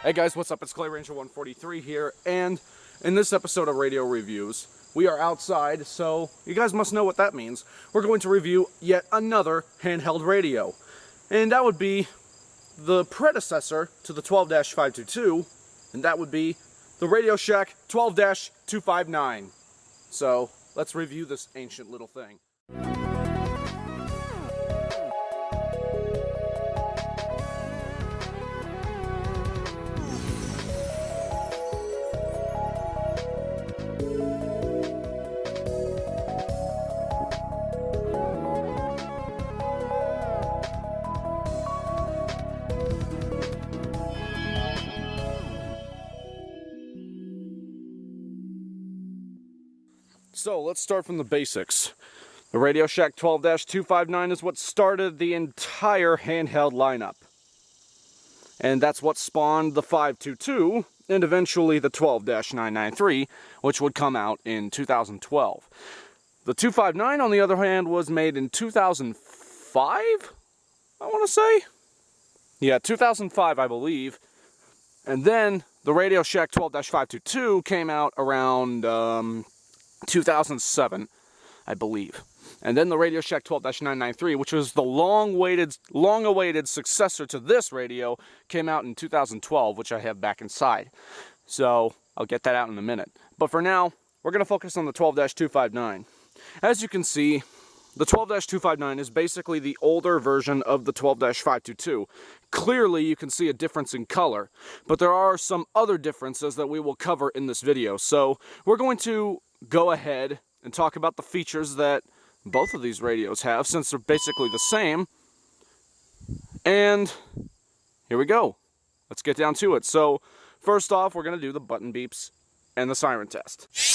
Hey guys, what's up? It's Clay Ranger 143 here, and in this episode of Radio Reviews, we are outside, so you guys must know what that means. We're going to review yet another handheld radio, and that would be the predecessor to the 12-522, and that would be the RadioShack 12-259. So, let's review this ancient little thing. So, let's start from the basics. The RadioShack 12-259 is what started the entire handheld lineup. And that's what spawned the 522 and eventually the 12-993, which would come out in 2012. The 259, on the other hand, was made in 2005, I want to say? Yeah, 2005, I believe. And then the RadioShack 12-522 came out around 2007, I believe. And then the RadioShack 12-993, which was the long-awaited successor to this radio, came out in 2012, which I have back inside. So, I'll get that out in a minute. But for now, we're going to focus on the 12-259. As you can see, the 12-259 is basically the older version of the 12-522. Clearly, you can see a difference in color, but there are some other differences that we will cover in this video. So, we're going to go ahead and talk about the features that both of these radios have, since they're basically the same. And here we go. Let's get down to it. So, first off, we're going to do the button beeps and the siren test. So,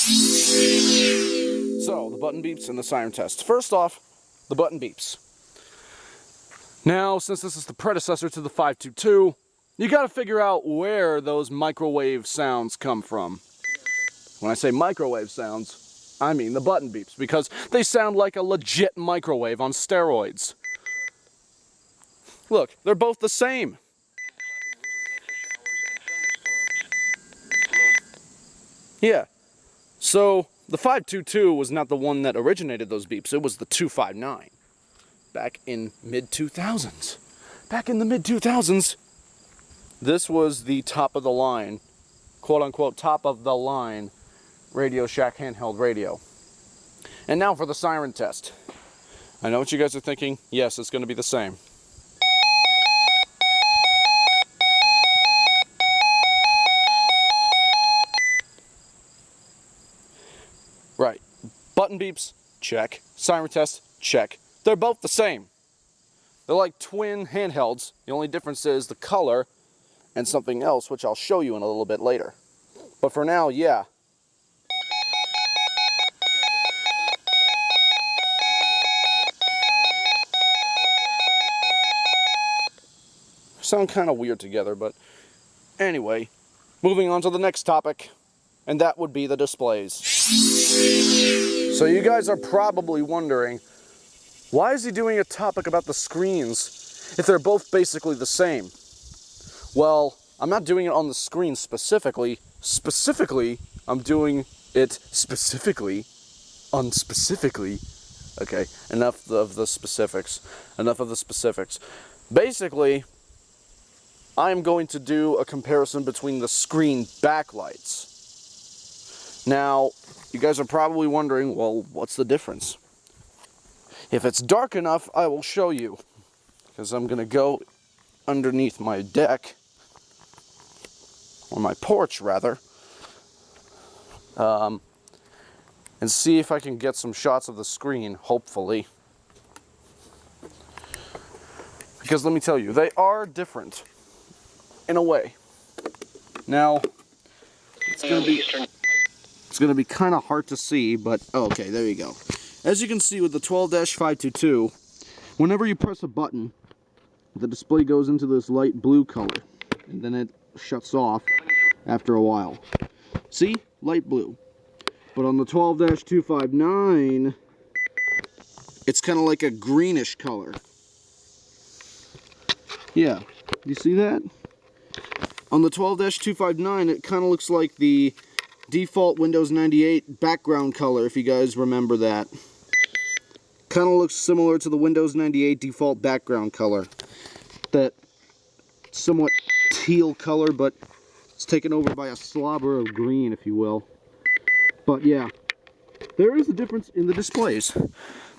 the button beeps and the siren test. First off, the button beeps. Now, since this is the predecessor to the 522, you got to figure out where those microwave sounds come from. When I say microwave sounds, I mean the button beeps, because they sound like a legit microwave on steroids. Look, they're both the same. Yeah, so the 522 was not the one that originated those beeps, it was the 259. Back in mid-2000s. Back in the mid-2000s, this was the top of the line, quote-unquote top of the line, RadioShack handheld radio. And now for the siren test. I know what you guys are thinking. Yes, it's going to be the same. Right. Button beeps, check. Siren test, check. They're both the same. They're like twin handhelds. The only difference is the color and something else, which I'll show you in a little bit later. But for now, yeah. Sound kind of weird together, but anyway, moving on to the next topic, and that would be the displays. So you guys are probably wondering, why is he doing a topic about the screens if they're both basically the same? Well, I'm not doing it on the screen specifically. Specifically, I'm doing it specifically, unspecifically. Okay, enough of the specifics. Enough of the specifics. Basically, I'm going to do a comparison between the screen backlights. Now, you guys are probably wondering, well, what's the difference? If it's dark enough, I will show you. Because I'm going to go underneath my deck, or my porch rather, and see if I can get some shots of the screen, hopefully. Because let me tell you, they are different. In a way. Now, it's going to be kind of hard to see, but okay, there you go. As you can see with the 12-522, whenever you press a button, the display goes into this light blue color, and then it shuts off after a while. See? Light blue. But on the 12-259, it's kind of like a greenish color. Yeah, you see that? On the 12-259, it kind of looks like the default Windows 98 background color, if you guys remember that. Kind of looks similar to the Windows 98 default background color. That somewhat teal color, but it's taken over by a slobber of green, if you will. But yeah, there is a difference in the displays.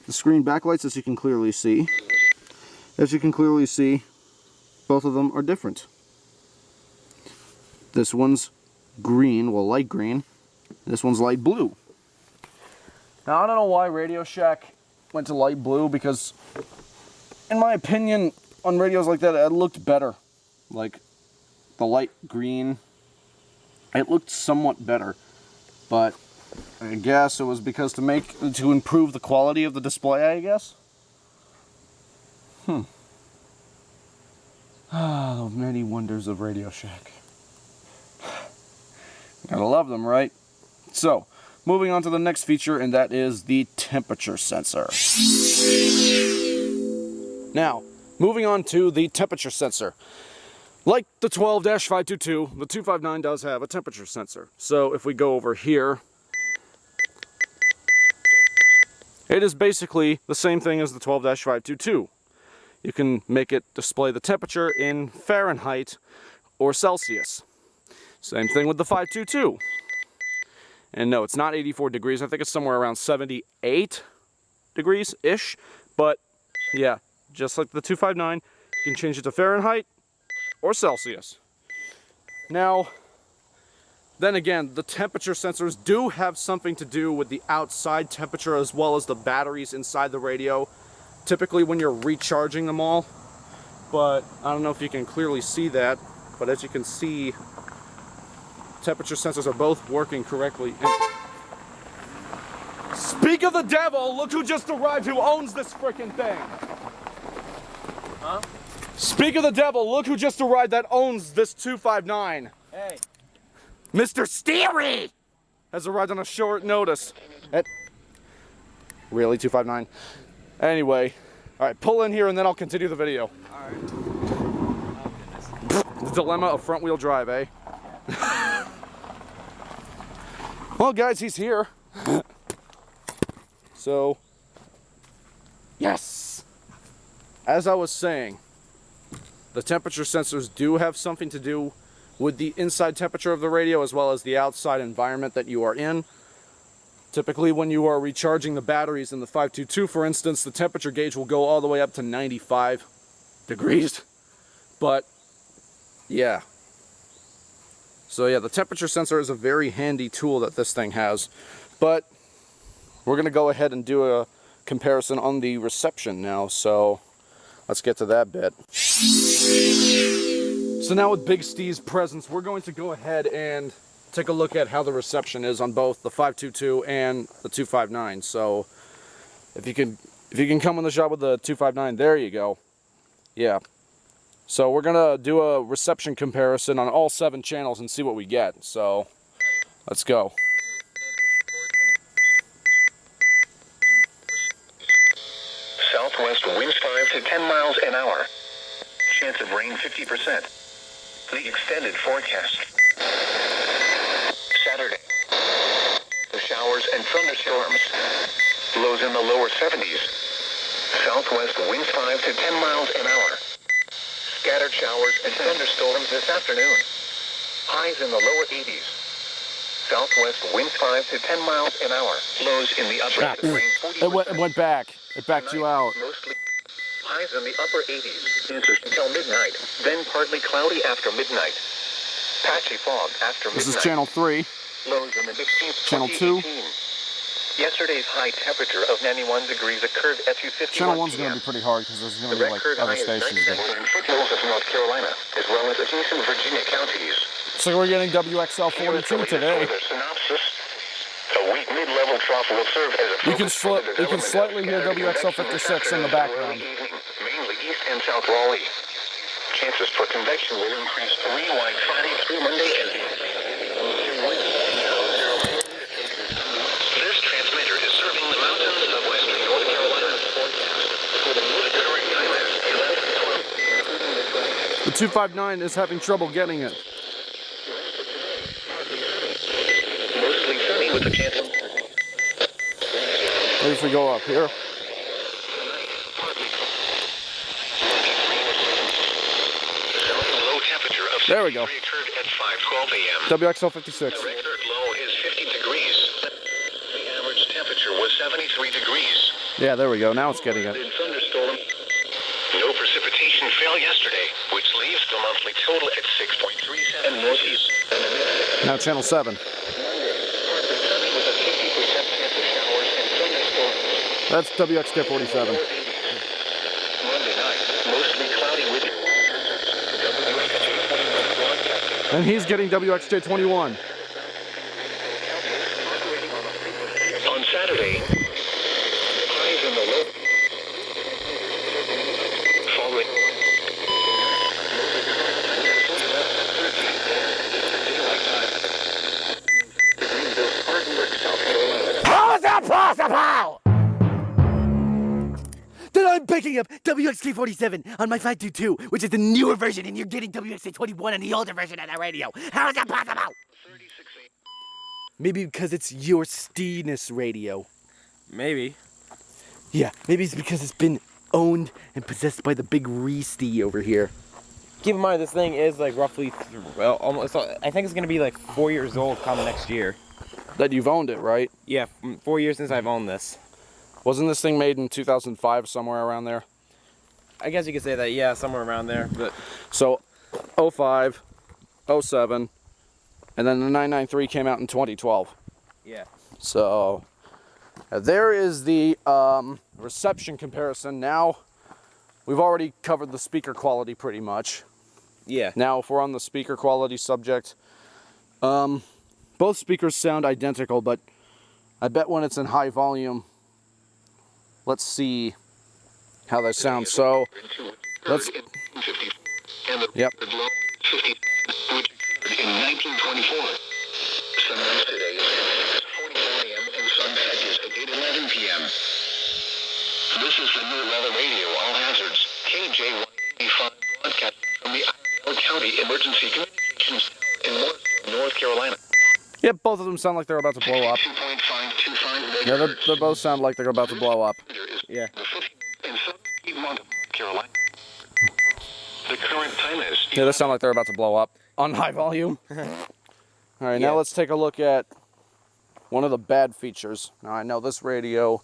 The screen backlights, as you can clearly see. As you can clearly see, both of them are different. This one's green, well, light green. This one's light blue. Now, I don't know why RadioShack went to light blue, because in my opinion, on radios like that, it looked better. Like, the light green, it looked somewhat better. But I guess it was because to improve the quality of the display, I guess. Ah, the many wonders of RadioShack. Gotta love them, right? So, moving on to the next feature, and that is the temperature sensor. Now, moving on to the temperature sensor. Like the 12-522, the 259 does have a temperature sensor. So if we go over here, it is basically the same thing as the 12-522. You can make it display the temperature in Fahrenheit or Celsius. Same thing with the 522. And no, it's not 84 degrees. I think it's somewhere around 78 degrees-ish. But yeah, just like the 259, you can change it to Fahrenheit or Celsius. Now, then again, the temperature sensors do have something to do with the outside temperature as well as the batteries inside the radio, typically when you're recharging them all. But I don't know if you can clearly see that, but as you can see, temperature sensors are both working correctly. And speak of the devil, look who just arrived, who owns this frickin' thing. Huh? Speak of the devil, look who just arrived that owns this 259. Hey. Mr. Steery has arrived on a short notice. Really, 259? Anyway, alright, pull in here and then I'll continue the video. Alright. Oh, goodness. The dilemma of front wheel drive, eh? Well, guys, he's here. So, yes! As I was saying, the temperature sensors do have something to do with the inside temperature of the radio as well as the outside environment that you are in. Typically, when you are recharging the batteries in the 522, for instance, the temperature gauge will go all the way up to 95 degrees. But, yeah. So yeah, the temperature sensor is a very handy tool that this thing has. But we're going to go ahead and do a comparison on the reception now, so let's get to that bit. So now with Big Steve's presence, we're going to go ahead and take a look at how the reception is on both the 522 and the 259. So if you can come on the shot with the 259, there you go. Yeah. So we're gonna do a reception comparison on all 7 channels and see what we get. So let's go. Southwest winds 5 to 10 miles an hour. Chance of rain 50%. The extended forecast. Saturday. The showers and thunderstorms. Lows in the lower 70s. Southwest winds 5 to 10 miles an hour. Scattered showers and thunderstorms this afternoon. Highs in the lower 80s. Southwest winds 5 to 10 miles an hour. Lows in the upper 40%. It went back. It backed you out. Mostly highs in the upper 80s until midnight. Then partly cloudy after midnight. Patchy fog after midnight. This is channel 3. Lows in the 16th. Channel 2. Yesterday's high temperature of 91 degrees occurred at 2:51 Channel 1's p.m. going to be pretty hard because there's going to be like record other high is stations. 97 in foothills of North Carolina, as well as adjacent Virginia counties. So we're getting WXL 42 today. Synopsis. A weak mid-level trough will serve as a You can slightly hear WXL 56 in the background. Mainly east and south Raleigh. Chances for convection will increase 3 wide Friday through Monday and this transmitter is serving the mountains of western North Carolina forecast. The current time is 11:12. The 259 is having trouble getting it. Maybe if we go up here. Low temperature of There we go. occurred at 5:12 a.m. WXL 56. The record low is 50 degrees. The average temperature was 73 degrees. Yeah, there we go. Now it's getting it. In thunderstorm. No precipitation fell yesterday, which leaves the monthly total at 6.37 and northeast. Now channel 7. With a 50% chance of showers and thunderstorms. That's WXK 47. Monday night, mostly cloudy with And he's getting WXJ 21. on Saturday. Highs in the low. Following. How is that possible? Then I'm picking up WXK47 on my 522, which is the newer version, and you're getting WXK21 on the older version of the radio. How is that possible? Maybe because it's your Steeness radio. Maybe. Yeah, maybe it's because it's been owned and possessed by the big Reesty over here. Keep in mind, this thing is like roughly, well, almost. I think it's gonna be like 4 years old come next year. That you've owned it, right? Yeah, 4 years since I've owned this. Wasn't this thing made in 2005, somewhere around there? I guess you could say that, yeah, somewhere around there. But So, 05, 07, and then the 993 came out in 2012. yeah, So, there is the reception comparison. Now, we've already covered the speaker quality pretty much. yeah. Now, if we're on the speaker quality subject, both speakers sound identical, but I bet when it's in high volume, let's see how they sound. So, let's, yep. In 1924. Sunrise today is 6:44 a.m. and sunset is at 8:11 p.m. This is the new weather radio, all hazards. KJ185 broadcasting from the Iredell County Emergency Communications in North Carolina. Yep, both of them sound like they're about to blow up. 2.525 Yeah, they both sound like they're about to blow up. Yeah. In South Piedmont, Carolina. The current time is. Yeah, they sound like they're about to blow up on high volume. All right, now Yeah. let's take a look at one of the bad features. Now, I know this radio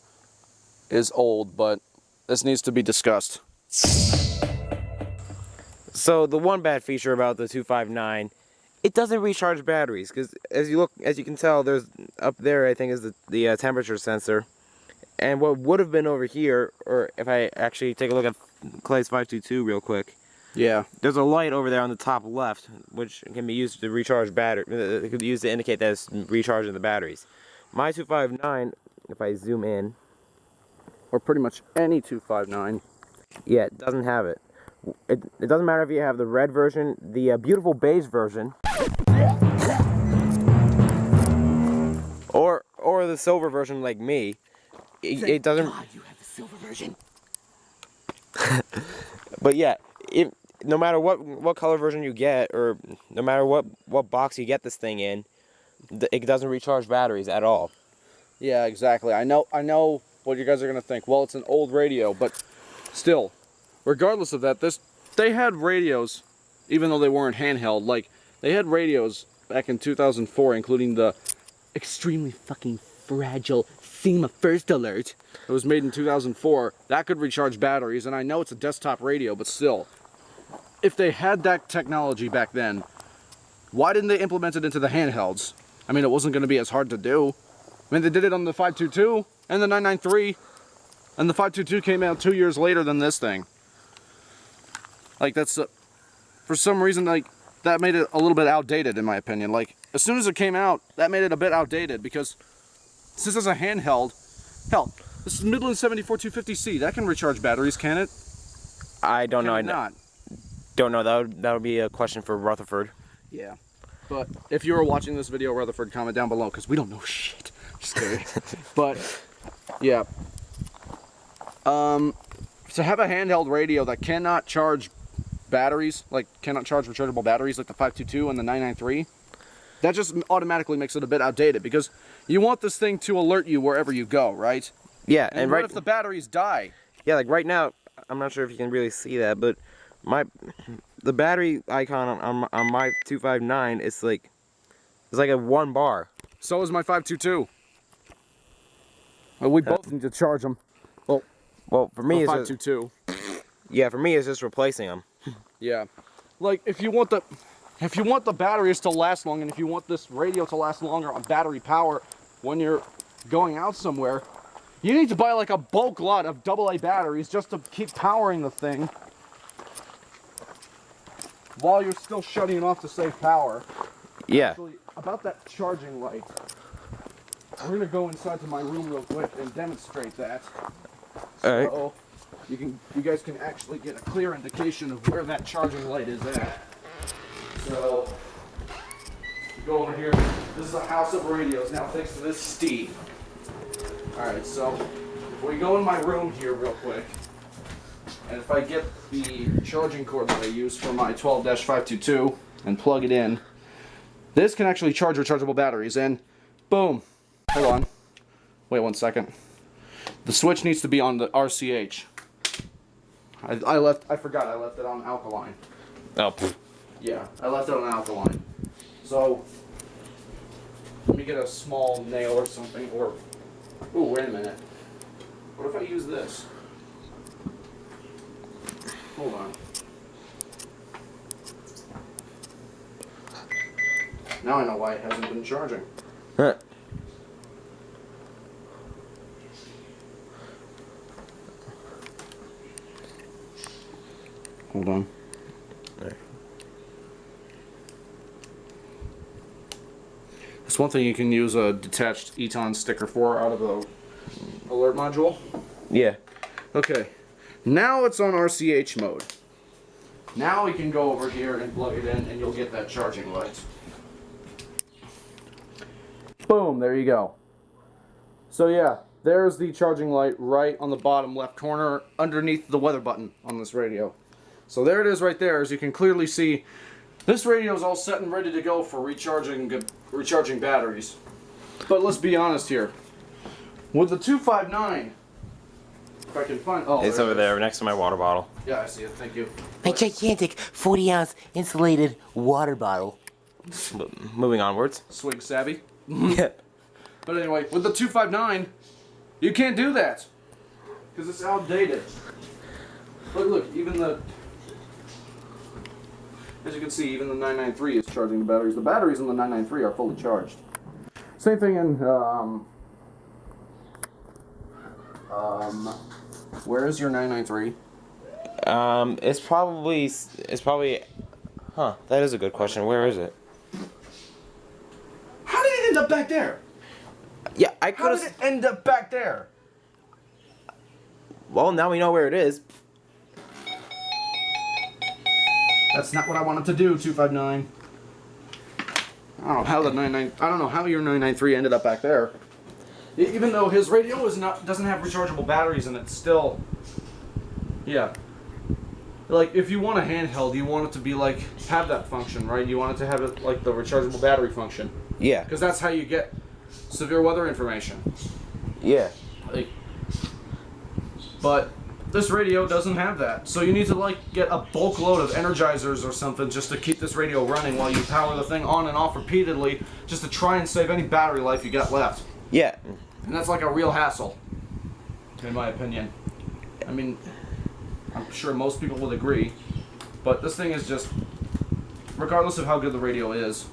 is old, but this needs to be discussed. So the one bad feature about the 259, it doesn't recharge batteries because as you can tell, there's up there. I think is the temperature sensor, and what would have been over here, or if I actually take a look at Clay's 522 real quick. Yeah. There's a light over there on the top left, which can be used to recharge battery. It could be used to indicate that it's recharging the batteries. My 259, if I zoom in, Or pretty much any 259. yeah, it doesn't have it. It doesn't matter if you have the red version, the beautiful beige version, or the silver version like me. It doesn't. God, you have the silver version. But yeah, no matter what color version you get, or no matter what box you get this thing in, it doesn't recharge batteries at all. Yeah, exactly. I know what you guys are going to think. Well, it's an old radio, but still, regardless of that, they had radios, even though they weren't handheld. Like, they had radios back in 2004, including the Extremely fucking fragile SEMA First Alert. it was made in 2004. That could recharge batteries, and I know it's a desktop radio, but still, if they had that technology back then, why didn't they implement it into the handhelds? I mean, it wasn't going to be as hard to do. I mean, they did it on the 522 and the 993, and the 522 came out 2 years later than this thing. Like, that's, for some reason, like, that made it a little bit outdated, in my opinion. Like, as soon as it came out, that made it a bit outdated, because since it's a handheld, hell, this is Midland 74250C, that can recharge batteries, can it? I don't know. Can it not? Don't know. That would be a question for Rutherford. Yeah. But if you were watching this video, Rutherford, comment down below, because we don't know shit. Just kidding. But, yeah. To have a handheld radio that cannot charge batteries, like cannot charge rechargeable batteries like the 522 and the 993, that just automatically makes it a bit outdated, because you want this thing to alert you wherever you go, right? Yeah, And what if the batteries die? Yeah, like right now, I'm not sure if you can really see that, but the battery icon on my 259 is like it's like a 1 bar. So is my 522. Well, we both need to charge them. Well, for me, The it's just, 522. yeah, for me, it's just replacing them. Yeah. Like if you want the batteries to last long, and if you want this radio to last longer on battery power when you're going out somewhere, you need to buy like a bulk lot of AA batteries just to keep powering the thing while you're still shutting it off to save power. Yeah. Actually, about that charging light, we're gonna go inside to my room real quick and demonstrate that. Alright. So you guys can actually get a clear indication of where that charging light is at. So go over here. This is a house of radios now, thanks to this Steve. Alright, so if we go in my room here real quick, and if I get the charging cord that I use for my 12-522 and plug it in, this can actually charge rechargeable batteries, and boom. Hold on. Wait 1 second. The switch needs to be on the RCH. I forgot I left it on alkaline. Oh. Yeah, I left it on alkaline. So let me get a small nail or something, or ooh, wait a minute. What if I use this? Hold on. Now I know why it hasn't been charging. Huh. Hold on. There. That's one thing you can use a detached Eton sticker for out of the alert module. Yeah. Okay, now it's on RCH mode. Now we can go over here and plug it in and you'll get that charging light. Boom, there you go. So yeah, there's the charging light right on the bottom left corner underneath the weather button on this radio. So there it is right there. As you can clearly see, this radio is all set and ready to go for recharging batteries. But let's be honest here. With the 259, if I can find... Oh, It's over there next to my water bottle. Yeah, I see it. Thank you. My gigantic 40-ounce insulated water bottle. Moving onwards. Swig savvy. Yeah. But anyway, with the 259, you can't do that. Because it's outdated. Look, even the... As you can see, even the 993 is charging the batteries. The batteries in the 993 are fully charged. Same thing in, where is your 993? It's probably, huh, that is a good question. Where is it? How did it end up back there? Yeah, I How could did it have, end up back there? well, now we know where it is. That's not what I wanted to do, 259. I don't know how I don't know how your 993 ended up back there. Even though his radio doesn't have rechargeable batteries in it, still. Yeah. Like if you want a handheld, you want it to be like have that function, right? You want it to have it like the rechargeable battery function. Yeah. Because that's how you get severe weather information. Yeah. Like, but this radio doesn't have that. So you need to like get a bulk load of energizers or something just to keep this radio running while you power the thing on and off repeatedly just to try and save any battery life you got left. Yeah. And that's like a real hassle, in my opinion. I mean, I'm sure most people would agree, but this thing is just, regardless of how good the radio is,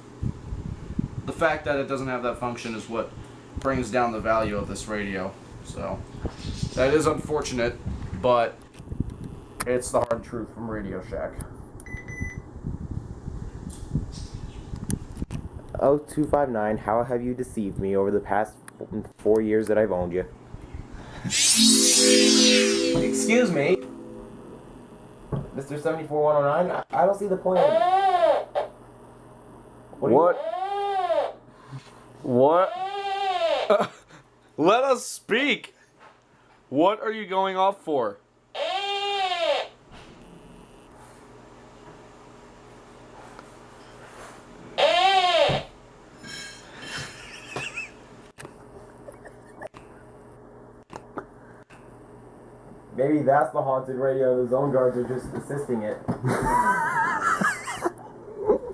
the fact that it doesn't have that function is what brings down the value of this radio. So, that is unfortunate, but it's the hard truth from RadioShack. Oh, 259, how have you deceived me over the past 4 years that I've owned you? Excuse me? Mr. 74109, I don't see the point. What? Let us speak! What are you going off for? Maybe that's the haunted radio. The zone guards are just assisting it.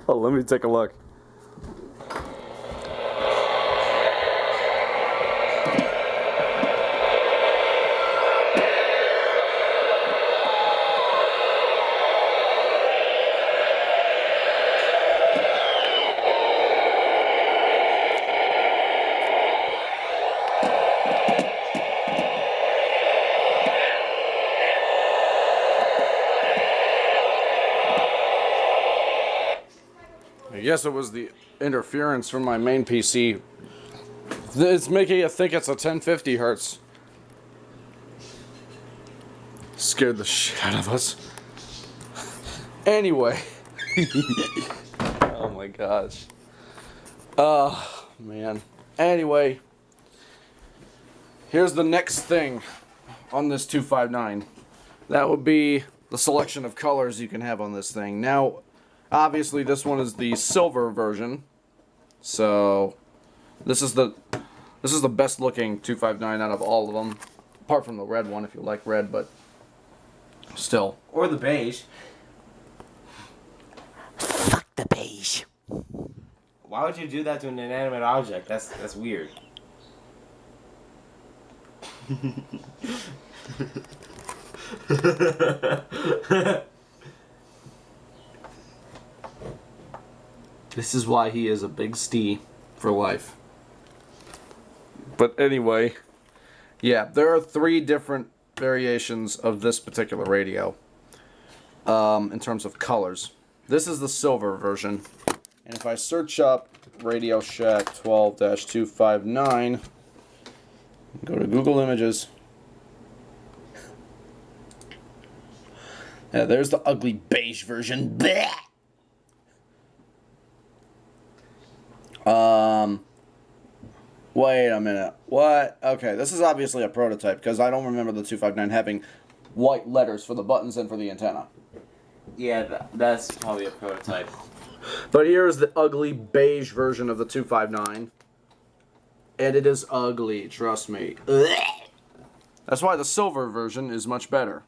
Oh, let me take a look. I guess it was the interference from my main PC. It's making it think it's a 1050 hertz. Scared the shit out of us. Anyway. Oh my gosh. Oh, man. Anyway. Here's the next thing on this 259. That would be the selection of colors you can have on this thing. Now, obviously this one is the silver version. So, this is the best looking 259 out of all of them. Apart from the red one if you like red, but still. Or the beige. Fuck the beige. Why would you do that to an inanimate object? That's weird. This is why he is a big Stee for life. But anyway, yeah, there are 3 different variations of this particular radio in terms of colors. This is the silver version. And if I search up RadioShack 12-259, go to Google Images. Yeah, there's the ugly beige version. Blech! Wait a minute. What? Okay, this is obviously a prototype because I don't remember the 259 having white letters for the buttons and for the antenna. Yeah, that's probably a prototype. But here's the ugly beige version of the 259. And it is ugly, trust me. That's why the silver version is much better.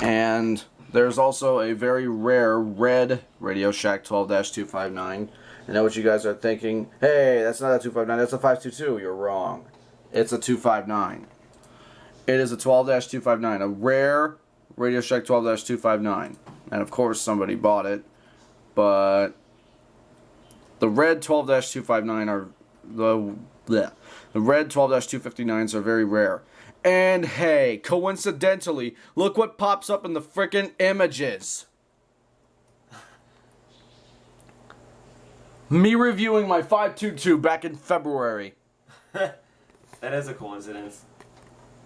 And there's also a very rare red RadioShack 12-259. I know what you guys are thinking. Hey, that's not a 259, that's a 522. You're wrong. It's a 259. It is a 12-259, a rare RadioShack 12-259. And of course somebody bought it. But the red 12-259 are the red 12-259s are very rare. And hey, coincidentally, look what pops up in the frickin' images. Me reviewing my 522 back in February. That is a coincidence.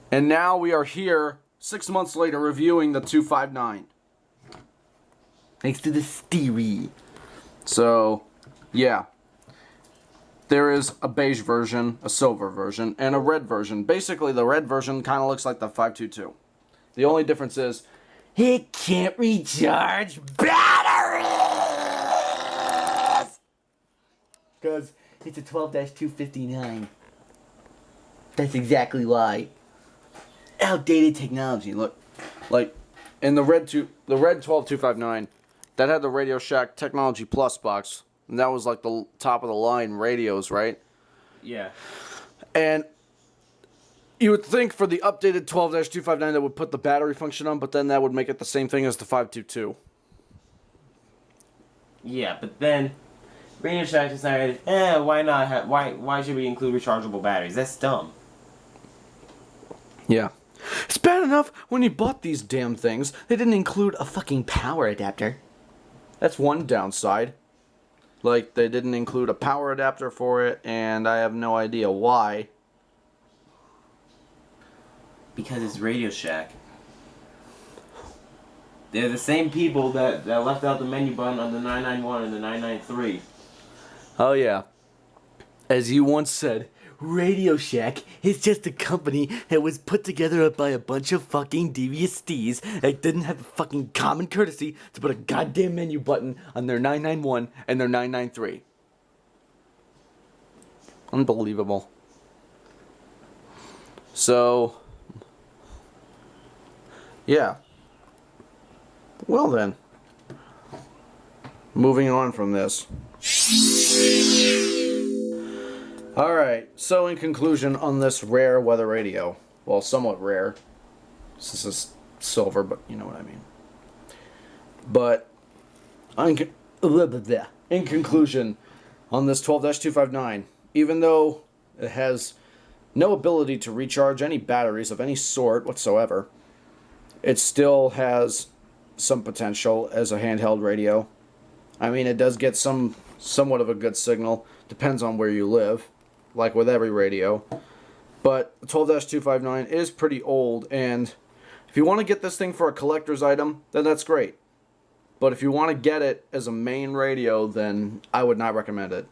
And now we are here 6 months later reviewing the 259. Thanks to the Steery. So, yeah. There is a beige version, a silver version, and a red version. Basically, the red version kind of looks like the 522. The only difference is It can't recharge batteries! Because it's a 12-259. That's exactly why. Outdated technology. look, like in the red 12259, that had the RadioShack Technology Plus box, and that was like the top of the line radios, right? Yeah. And you would think for the updated 12-259 that would put the battery function on, but then that would make it the same thing as the 522. Yeah, but then RadioShack decided, why not? Why should we include rechargeable batteries? That's dumb. Yeah. It's bad enough when you bought these damn things, they didn't include a fucking power adapter. That's one downside. Like, they didn't include a power adapter for it, and I have no idea why. Because it's RadioShack. They're the same people that left out the menu button on the 991 and the 993. Oh, yeah. As you once said, RadioShack is just a company that was put together by a bunch of fucking devious stees that didn't have the fucking common courtesy to put a goddamn menu button on their 991 and their 993. Unbelievable. So, Yeah. Well then. Moving on from this. Alright, so in conclusion on this rare weather radio. Well, somewhat rare. This is silver, but you know what I mean. But in conclusion, on this 12-259, even though it has no ability to recharge any batteries of any sort whatsoever, it still has some potential as a handheld radio. I mean, it does get somewhat of a good signal. Depends on where you live, like with every radio. But the 12-259 is pretty old, and if you want to get this thing for a collector's item, then that's great. But if you want to get it as a main radio, then I would not recommend it.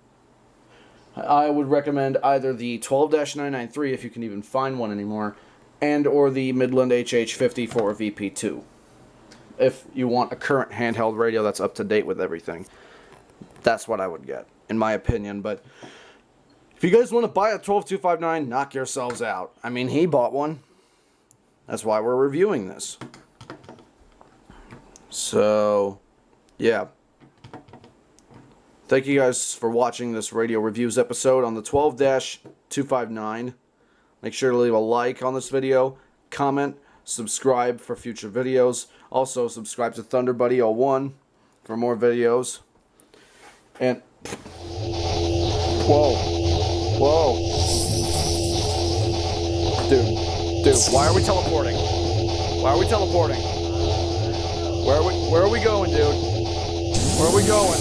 I would recommend either the 12-993, if you can even find one anymore, and or the Midland HH54 VP2. If you want a current handheld radio that's up to date with everything. That's what I would get, in my opinion. But if you guys want to buy a 12-259, knock yourselves out. I mean, he bought one. That's why we're reviewing this. So, yeah. Thank you guys for watching this radio reviews episode on the 12-259. Make sure to leave a like on this video, comment, subscribe for future videos. Also, subscribe to ThunderBuddy01 for more videos. And, whoa, dude, why are we teleporting? Why are we teleporting? Where are we going, dude? Where are we going?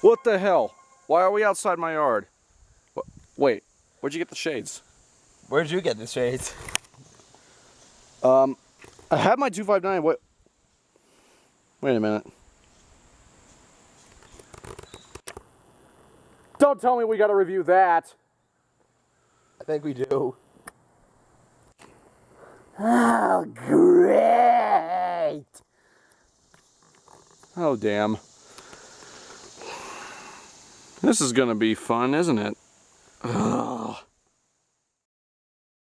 What the hell? Why are we outside my yard? Wait, where'd you get the shades? Where'd you get the shades? I had my 259. Wait a minute. Don't tell me we gotta review that. I think we do. Oh, great! Oh, damn. This is gonna be fun, isn't it? Ugh.